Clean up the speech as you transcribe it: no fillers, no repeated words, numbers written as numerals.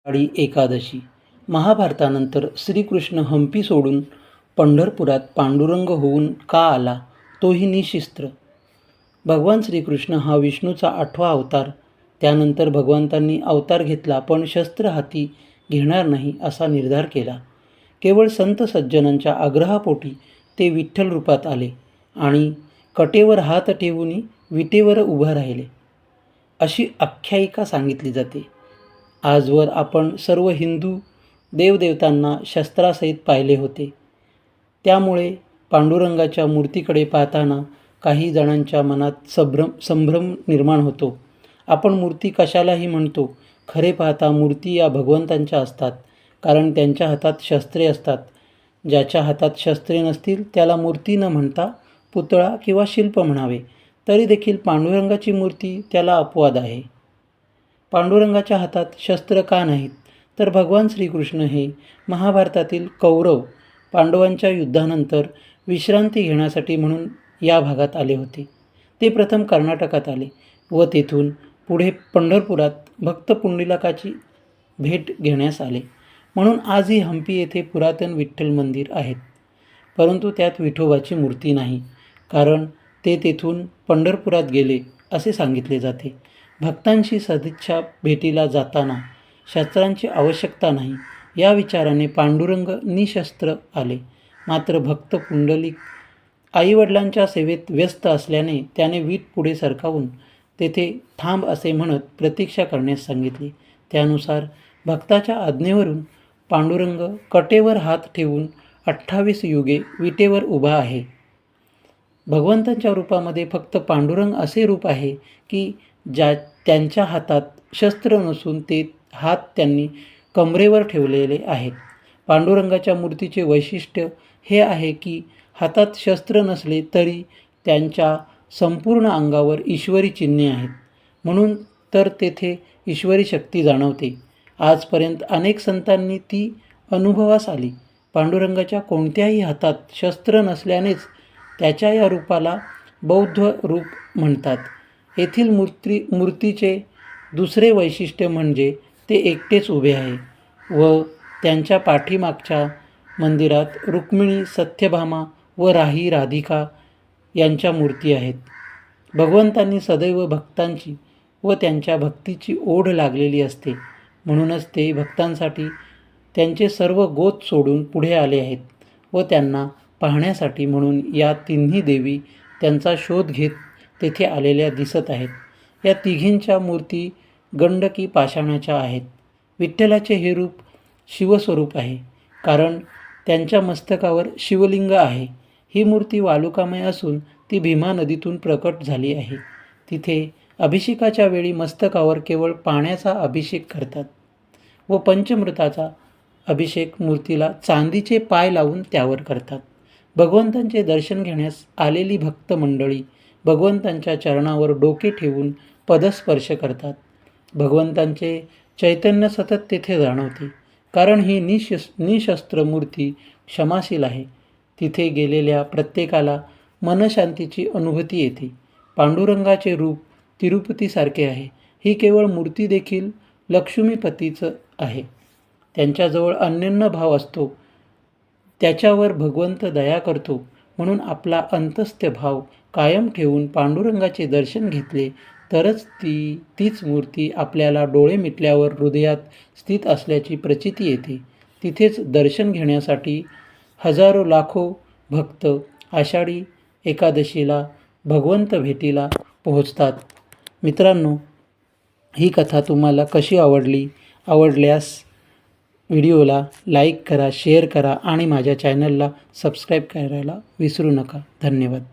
आषाढी एकादशी. महाभारतानंतर श्रीकृष्ण हंपी सोडून पंढरपुरात पांडुरंग होऊन का आला, तोही निशस्त्र. भगवान श्रीकृष्ण हा विष्णूचा 8वा अवतार. त्यानंतर भगवंतांनी अवतार घेतला, पण शस्त्र हाती घेणार नाही असा निर्धार केला. केवळ संत सज्जनांच्या आग्रहापोटी ते विठ्ठल रूपात आले आणि कटेवर हात ठेवून विटेवर उभं राहिले, अशी आख्यायिका सांगितली जाते. आजवर आपण सर्व हिंदू देवदेवतांना शस्त्रासहित पाहिले होते. त्यामुळे पांडुरंगाच्या मूर्तीकडे पाहताना काही जणांच्या मनात संभ्रम निर्माण होतो. आपण मूर्ती कशालाही म्हणतो, खरे पाहता मूर्ती या भगवंतांच्या असतात, कारण त्यांच्या हातात शस्त्रे असतात. ज्याच्या हातात शस्त्रे नसतील त्याला मूर्ती न म्हणता पुतळा किंवा शिल्प म्हणावे. तरी देखील पांडुरंगाची मूर्ती त्याला अपवाद आहे. पांडुरंगाच्या हातात शस्त्र का नाहीत, तर भगवान श्रीकृष्ण हे महाभारतातील कौरव पांडवांच्या युद्धानंतर विश्रांती घेण्यासाठी म्हणून या भागात आले होते. ते प्रथम कर्नाटकात आले व तेथून पुढे पंढरपुरात भक्त पुंडलिकाची भेट घेण्यास आले. म्हणून आजही हंपी येथे पुरातन विठ्ठल मंदिर आहेत, परंतु त्यात विठोबाची मूर्ती नाही, कारण ते तेथून पंढरपुरात गेले असे सांगितले जाते. भक्तांशी सदिच्छा भेटीला जाताना शस्त्रांची आवश्यकता नाही या विचाराने पांडुरंग निशस्त्र आले. मात्र भक्त पुंडलिक आईवडिलांच्या सेवेत व्यस्त असल्याने त्याने वीट पुढे सरकावून तेथे थांब असे म्हणत प्रतीक्षा करण्यास सांगितले. त्यानुसार भक्ताच्या आज्ञेवरून पांडुरंग कटेवर हात ठेवून 28 युगे विटेवर उभा आहे. भगवंतांच्या रूपामध्ये फक्त पांडुरंग असे रूप आहे की त्यांच्या हातात शस्त्र नसून ते हात त्यांनी कमरेवर ठेवलेले आहेत. पांडुरंगाच्या मूर्तीचे वैशिष्ट्य हे आहे की हातात शस्त्र नसले तरी त्यांच्या संपूर्ण अंगावर ईश्वरी चिन्हे आहेत, म्हणून तर तेथे ईश्वरी शक्ती जाणवते. आजपर्यंत अनेक संतांनी ती अनुभवास आली. पांडुरंगाच्या कोणत्याही हातात शस्त्र नसल्यानेच त्याच्या या रूपाला बौद्ध रूप म्हणतात. येथील मूर्तीचे दुसरे वैशिष्ट्य म्हणजे ते एकटेच उभे आहे व त्यांच्या पाठीमागच्या मंदिरात रुक्मिणी, सत्यभामा व राही राधिका यांच्या मूर्ती आहेत. भगवंतांनी सदैव भक्तांची व त्यांच्या भक्तीची ओढ लागलेली असते, म्हणूनच ते भक्तांसाठी त्यांचे सर्व गोत सोडून पुढे आले आहेत व त्यांना पाहण्यासाठी म्हणून या तिन्ही देवी त्यांचा शोध घेत तेथे आलेल्या दिसत आहेत. या तिघींच्या मूर्ती गंडकी पाषाणाच्या आहेत. विठ्ठलाचे हे रूप शिवस्वरूप आहे, कारण त्यांच्या मस्तकावर शिवलिंग आहे. ही मूर्ती वालुकामय असून ती भीमा नदीतून प्रकट झाली आहे. तिथे अभिषेकाच्या वेळी मस्तकावर केवळ पाण्याचा अभिषेक करतात व पंचमृताचा अभिषेक मूर्तीला चांदीचे पाय लावून त्यावर करतात. भगवंतांचे दर्शन घेण्यास आलेली भक्त मंडळी भगवंतांच्या चरणावर डोके ठेवून पदस्पर्श करतात. भगवंतांचे चैतन्य सतत तेथे जाणवते, कारण ही निशस्त्र मूर्ती क्षमाशील आहे. तिथे गेलेल्या प्रत्येकाला मनशांतीची अनुभूती येते. पांडुरंगाचे रूप तिरुपतीसारखे आहे. ही केवळ मूर्ती देखील लक्ष्मीपतीचं आहे. त्यांच्याजवळ अनन्य भाव असतो. त्याच्यावर भगवंत दया करतो, म्हणून आपला अंतस्थ भाव कायम ठेवून पांडुरंगाचे दर्शन घेतले तरच तीच मूर्ती आपल्याला डोळे मिटल्यावर हृदयात स्थित असल्याची प्रचिती येते. तिथेच दर्शन घेण्यासाठी हजारो लाखो भक्त आषाढी एकादशीला भगवंत भेटीला पोहोचतात. मित्रांनो, ही कथा तुम्हाला कशी आवडल्यास व्हिडिओला लाईक करा, शेअर करा आणि माझ्या चॅनलला सबस्क्राईब करायला विसरू नका. धन्यवाद.